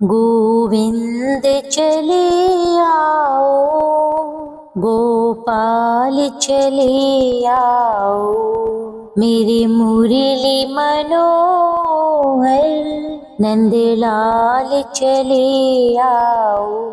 गोविंद चले आओ, गोपाल चले आओ, मेरे मुरली मनोहर नंदलाल चले आओ।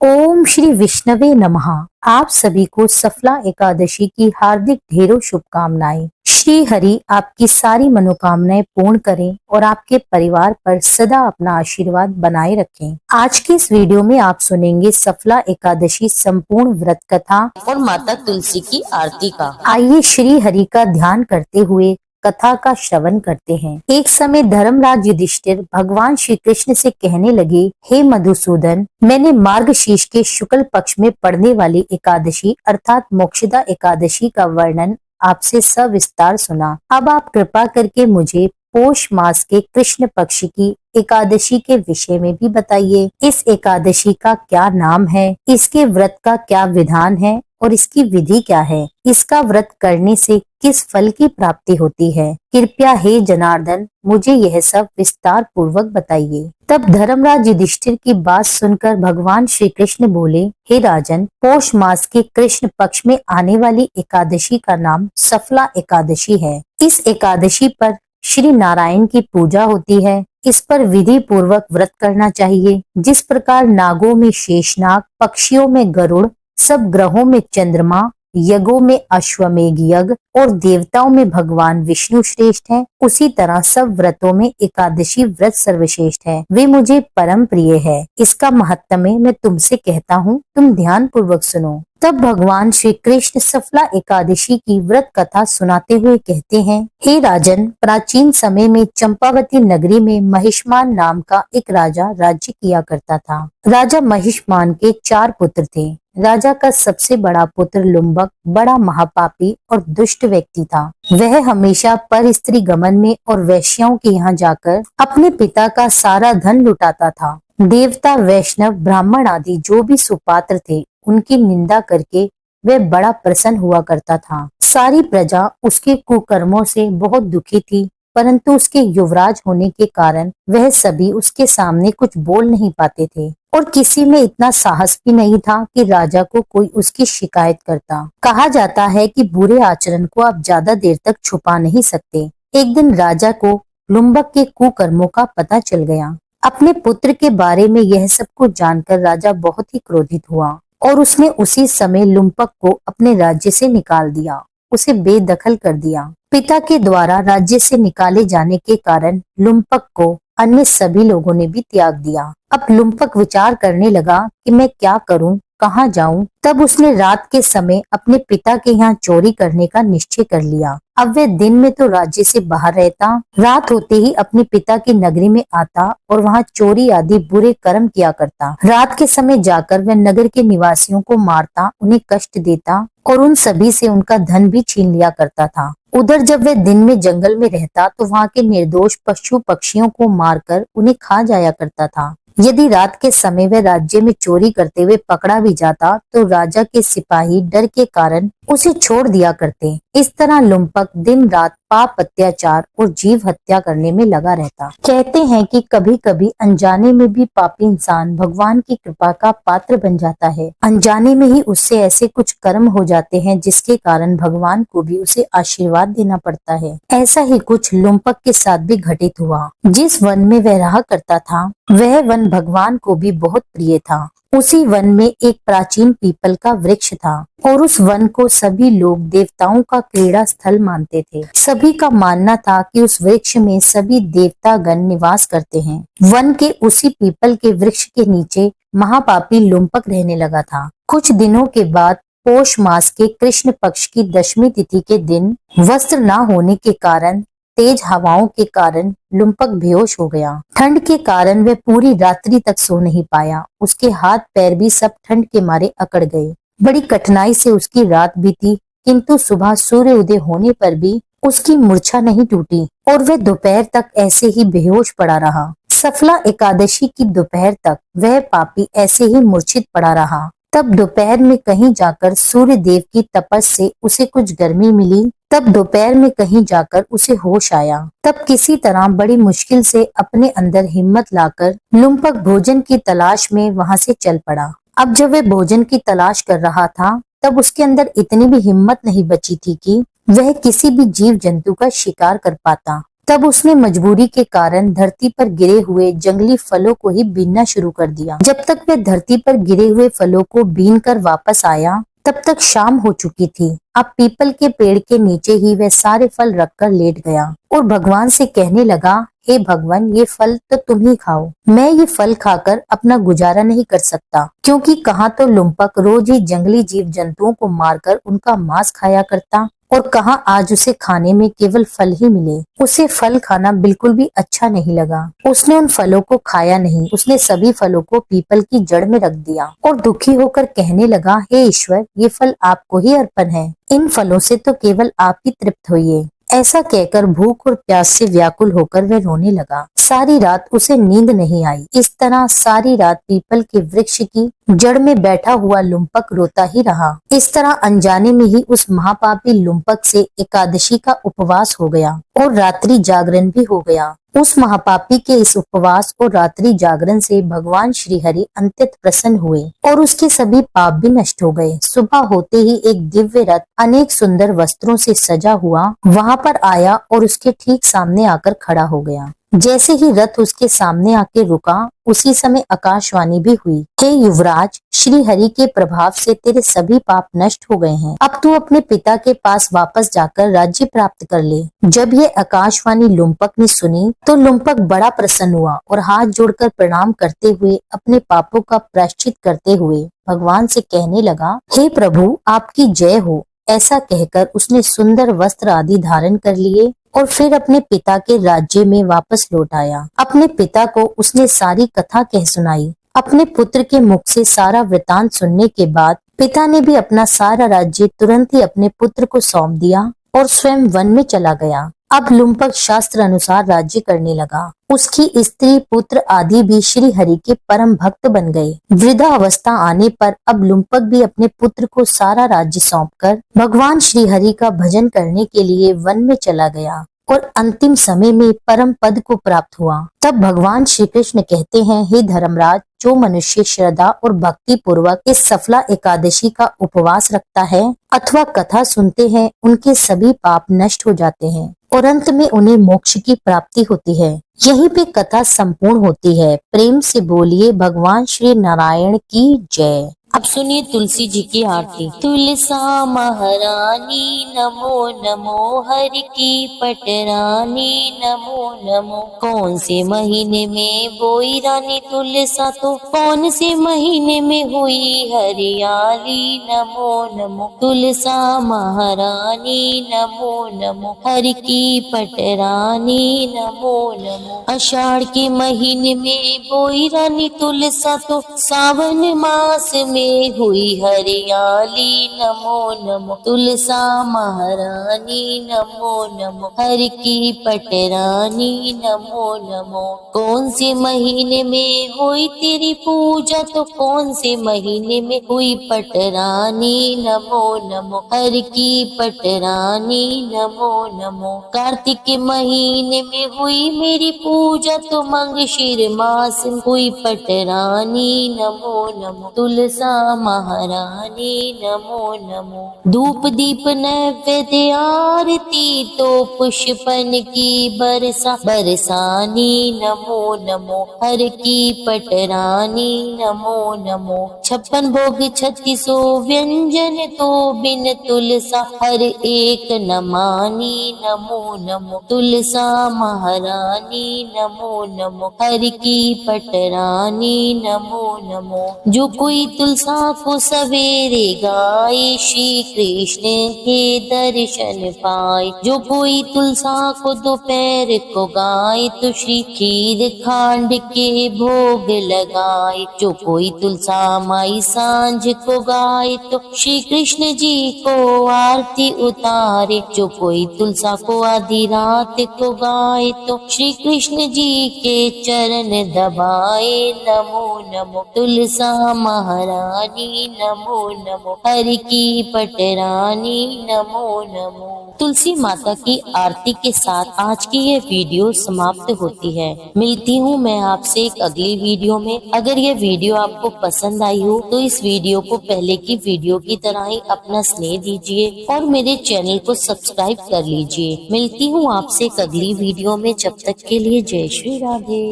ओम श्री विष्णवे नमः। आप सभी को सफला एकादशी की हार्दिक ढेरों शुभकामनाएं। श्री हरि आपकी सारी मनोकामनाएं पूर्ण करें और आपके परिवार पर सदा अपना आशीर्वाद बनाए रखें। आज की इस वीडियो में आप सुनेंगे सफला एकादशी संपूर्ण व्रत कथा और माता तुलसी की आरती का। आइए श्री हरि का ध्यान करते हुए कथा का श्रवण करते हैं। एक समय धर्मराज युधिष्ठिर भगवान श्री कृष्ण से कहने लगे, हे मधुसूदन, मैंने मार्गशीर्ष के शुक्ल पक्ष में पड़ने वाली एकादशी अर्थात मोक्षदा एकादशी का वर्णन आपसे सविस्तार सुना। अब आप कृपा करके मुझे पोष मास के कृष्ण पक्ष की एकादशी के विषय में भी बताइए। इस एकादशी का क्या नाम है, इसके व्रत का क्या विधान है और इसकी विधि क्या है, इसका व्रत करने से किस फल की प्राप्ति होती है। कृपया हे जनार्दन मुझे यह सब विस्तार पूर्वक बताइए। तब धर्मराज युधिष्ठिर की बात सुनकर भगवान श्री कृष्ण बोले, हे राजन, पोष मास के कृष्ण पक्ष में आने वाली एकादशी का नाम सफला एकादशी है। इस एकादशी पर श्री नारायण की पूजा होती है। इस पर विधि पूर्वक व्रत करना चाहिए। जिस प्रकार नागों में शेषनाग, पक्षियों में गरुड़, सब ग्रहों में चंद्रमा, यज्ञों में अश्वमेघ यज्ञ और देवताओं में भगवान विष्णु श्रेष्ठ हैं, उसी तरह सब व्रतों में एकादशी व्रत सर्वश्रेष्ठ है। वे मुझे परम प्रिय है। इसका महत्त्व मैं तुमसे कहता हूँ, तुम ध्यान पूर्वक सुनो। तब भगवान श्री कृष्ण सफला एकादशी की व्रत कथा सुनाते हुए कहते हैं, हे राजन, प्राचीन समय में चंपावती नगरी में महिष्मान नाम का एक राजा राज्य किया करता था। राजा महिष्मान के 4 पुत्र थे। राजा का सबसे बड़ा पुत्र लुम्बक बड़ा महापापी और दुष्ट व्यक्ति था। वह हमेशा पर स्त्री गमन में और वैश्याओं के यहाँ जाकर अपने पिता का सारा धन लुटाता था। देवता, वैष्णव, ब्राह्मण आदि जो भी सुपात्र थे उनकी निंदा करके वह बड़ा प्रसन्न हुआ करता था। सारी प्रजा उसके कुकर्मों से बहुत दुखी थी, परंतु उसके युवराज होने के कारण वह सभी उसके सामने कुछ बोल नहीं पाते थे और किसी में इतना साहस भी नहीं था कि राजा को कोई उसकी शिकायत करता। कहा जाता है कि बुरे आचरण को आप ज्यादा देर तक छुपा नहीं सकते। एक दिन राजा को लुम्बक के कुकर्मों का पता चल गया। अपने पुत्र के बारे में यह सब कुछ जानकर राजा बहुत ही क्रोधित हुआ और उसने उसी समय लुम्पक को अपने राज्य से निकाल दिया, उसे बेदखल कर दिया। पिता के द्वारा राज्य से निकाले जाने के कारण लुम्पक को अन्य सभी लोगों ने भी त्याग दिया। अब लुम्पक विचार करने लगा कि मैं क्या करूं, कहाँ जाऊं। तब उसने रात के समय अपने पिता के यहाँ चोरी करने का निश्चय कर लिया। अब वह दिन में तो राज्य से बाहर रहता, रात होते ही अपने पिता की नगरी में आता और वहाँ चोरी आदि बुरे कर्म किया करता। रात के समय जाकर वह नगर के निवासियों को मारता, उन्हें कष्ट देता और उन सभी से उनका धन भी छीन लिया करता था। उधर जब वह दिन में जंगल में रहता तो वहाँ के निर्दोष पशु पक्षियों को मारकर उन्हें खा जाया करता था। यदि रात के समय वह राज्य में चोरी करते हुए पकड़ा भी जाता तो राजा के सिपाही डर के कारण उसे छोड़ दिया करते। इस तरह लुम्पक दिन रात पाप, अत्याचार और जीव हत्या करने में लगा रहता। कहते हैं कि कभी कभी अनजाने में भी पापी इंसान भगवान की कृपा का पात्र बन जाता है। अनजाने में ही उससे ऐसे कुछ कर्म हो जाते हैं जिसके कारण भगवान को भी उसे आशीर्वाद देना पड़ता है। ऐसा ही कुछ लुम्पक के साथ भी घटित हुआ। जिस वन में वह रहा करता था वह वन भगवान को भी बहुत प्रिय था। उसी वन में एक प्राचीन पीपल का वृक्ष था और उस वन को सभी लोग देवताओं का क्रीड़ा स्थल मानते थे। सभी का मानना था कि उस वृक्ष में सभी देवता गण निवास करते हैं। वन के उसी पीपल के वृक्ष के नीचे महापापी लुम्पक रहने लगा था। कुछ दिनों के बाद पोष मास के कृष्ण पक्ष की 10वीं तिथि के दिन वस्त्र न होने के कारण, तेज हवाओं के कारण लुम्पक बेहोश हो गया। ठंड के कारण वह पूरी रात्रि तक सो नहीं पाया। उसके हाथ पैर भी सब ठंड के मारे अकड़ गए। बड़ी कठिनाई से उसकी रात बीती, किंतु सुबह सूर्य उदय होने पर भी उसकी मूर्छा नहीं टूटी और वह दोपहर तक ऐसे ही बेहोश पड़ा रहा। सफला एकादशी की दोपहर तक वह पापी ऐसे ही मूर्छित पड़ा रहा। तब दोपहर में कहीं जाकर सूर्य देव की तपस से उसे कुछ गर्मी मिली। तब दोपहर में कहीं जाकर उसे होश आया। तब किसी तरह बड़ी मुश्किल से अपने अंदर हिम्मत लाकर लुम्पक भोजन की तलाश में वहां से चल पड़ा। अब जब वह भोजन की तलाश कर रहा था, तब उसके अंदर इतनी भी हिम्मत नहीं बची थी कि वह किसी भी जीव जंतु का शिकार कर पाता। तब उसने मजबूरी के कारण धरती पर गिरे हुए जंगली फलों को ही बीनना शुरू कर दिया। जब तक वह धरती पर गिरे हुए फलों को बीन कर वापस आया, तब तक शाम हो चुकी थी। अब पीपल के पेड़ के नीचे ही वह सारे फल रखकर लेट गया और भगवान से कहने लगा, हे भगवान, ये फल तो तुम ही खाओ। मैं ये फल खाकर अपना गुजारा नहीं कर सकता, क्योंकि कहाँ तो लुम्पक रोज ही जंगली जीव जंतुओं को मारकर उनका मांस खाया करता और कहाँ आज उसे खाने में केवल फल ही मिले। उसे फल खाना बिल्कुल भी अच्छा नहीं लगा। उसने उन फलों को खाया नहीं, उसने सभी फलों को पीपल की जड़ में रख दिया और दुखी होकर कहने लगा, हे ईश्वर, ये फल आपको ही अर्पण है। इन फलों से तो केवल आप ही तृप्त होइए। ऐसा कहकर भूख और प्यास से व्याकुल होकर वह रोने लगा। सारी रात उसे नींद नहीं आई। इस तरह सारी रात पीपल के वृक्ष की जड़ में बैठा हुआ लुम्पक रोता ही रहा। इस तरह अनजाने में ही उस महापापी लुम्पक से एकादशी का उपवास हो गया और रात्रि जागरण भी हो गया। उस महापापी के इस उपवास और रात्रि जागरण से भगवान श्री हरि अत्यंत प्रसन्न हुए और उसके सभी पाप भी नष्ट हो गए। सुबह होते ही एक दिव्य रथ अनेक सुंदर वस्त्रों से सजा हुआ वहां पर आया और उसके ठीक सामने आकर खड़ा हो गया। जैसे ही रथ उसके सामने आके रुका, उसी समय आकाशवाणी भी हुई, हे युवराज, श्री हरि के प्रभाव से तेरे सभी पाप नष्ट हो गए हैं। अब तू अपने पिता के पास वापस जाकर राज्य प्राप्त कर ले। जब ये आकाशवाणी लुम्पक ने सुनी तो लुम्पक बड़ा प्रसन्न हुआ और हाथ जोड़कर प्रणाम करते हुए अपने पापों का प्रायश्चित करते हुए भगवान से कहने लगा, हे प्रभु, आपकी जय हो। ऐसा कहकर उसने सुंदर वस्त्र आदि धारण कर लिए और फिर अपने पिता के राज्य में वापस लौट आया। अपने पिता को उसने सारी कथा कह सुनाई। अपने पुत्र के मुख से सारा वृतांत सुनने के बाद पिता ने भी अपना सारा राज्य तुरंत ही अपने पुत्र को सौंप दिया और स्वयं वन में चला गया। अब लुम्पक शास्त्र अनुसार राज्य करने लगा। उसकी स्त्री पुत्र आदि भी श्री हरि के परम भक्त बन गए। वृद्धा अवस्था आने पर अब लुम्पक भी अपने पुत्र को सारा राज्य सौंपकर भगवान श्री हरि का भजन करने के लिए वन में चला गया और अंतिम समय में परम पद को प्राप्त हुआ। तब भगवान श्री कृष्ण कहते हैं, हे धर्मराज, जो मनुष्य श्रद्धा और भक्ति पूर्वक इस सफला एकादशी का उपवास रखता है अथवा कथा सुनते हैं, उनके सभी पाप नष्ट हो जाते हैं और अंत में उन्हें मोक्ष की प्राप्ति होती है। यहीं पे कथा संपूर्ण होती है। प्रेम से बोलिए भगवान श्री नारायण की जय। अब सुनिए तुलसी जी की आरती। तुलसा महारानी नमो नमो, हरि की पटरानी नमो नमो। कौन से महीने में बोई रानी तुलसा, तो कौन से महीने में हुई हरियाली नमो नमो। तुलसा महारानी नमो नमो, हरि की पटरानी नमो नमो। आषाढ़ के महीने में बोई रानी तुलसा, तो सावन मास में हुई हरियाली नमो नमो। तुलसा महारानी नमो नमो, हरि की पटरानी नमो नमो। कौन से महीने में हुई तेरी पूजा, तो कौन से महीने में हुई पटरानी नमो नमो, हरि की पटरानी नमो नमो। कार्तिक के महीने में हुई मेरी पूजा, तो मंगशीर मास हुई पटरानी नमो नमो। तुलसा महारानी नमो नमो। धूप दीप नैवेद्य आरती, तो पुष्पन की बरसा बरसानी नमो नमो, हर की पटरानी नमो नमो। 56 भोग 3600 व्यंजन, तो बिन तुलसा हर एक न मानी नमो नमो। तुलसा महारानी नमो नमो, हर की पटरानी नमो नमो। जो कोई तुलसा को सवेरे गाए, श्री कृष्ण के दर्शन पाए। जो कोई तुलसा को दोपहर को गाए, तो श्री खीर खांड के भोग लगाए। जो कोई तुलसा माई सांझ को गाए, तो श्री कृष्ण जी को आरती उतारे। जो कोई तुलसा को आधी रात को गाए, तो श्री कृष्ण जी के चरण दबाए नमो नमो। तुलसा महारानी रानी नमो नमो, हरि की पटरानी नमो नमो। तुलसी माता की आरती के साथ आज की ये वीडियो समाप्त होती है। मिलती हूँ मैं आपसे एक अगली वीडियो में। अगर ये वीडियो आपको पसंद आई हो तो इस वीडियो को पहले की वीडियो की तरह ही अपना स्नेह दीजिए और मेरे चैनल को सब्सक्राइब कर लीजिए। मिलती हूँ आपसे एक अगली वीडियो में, जब तक के लिए जय श्री राधे।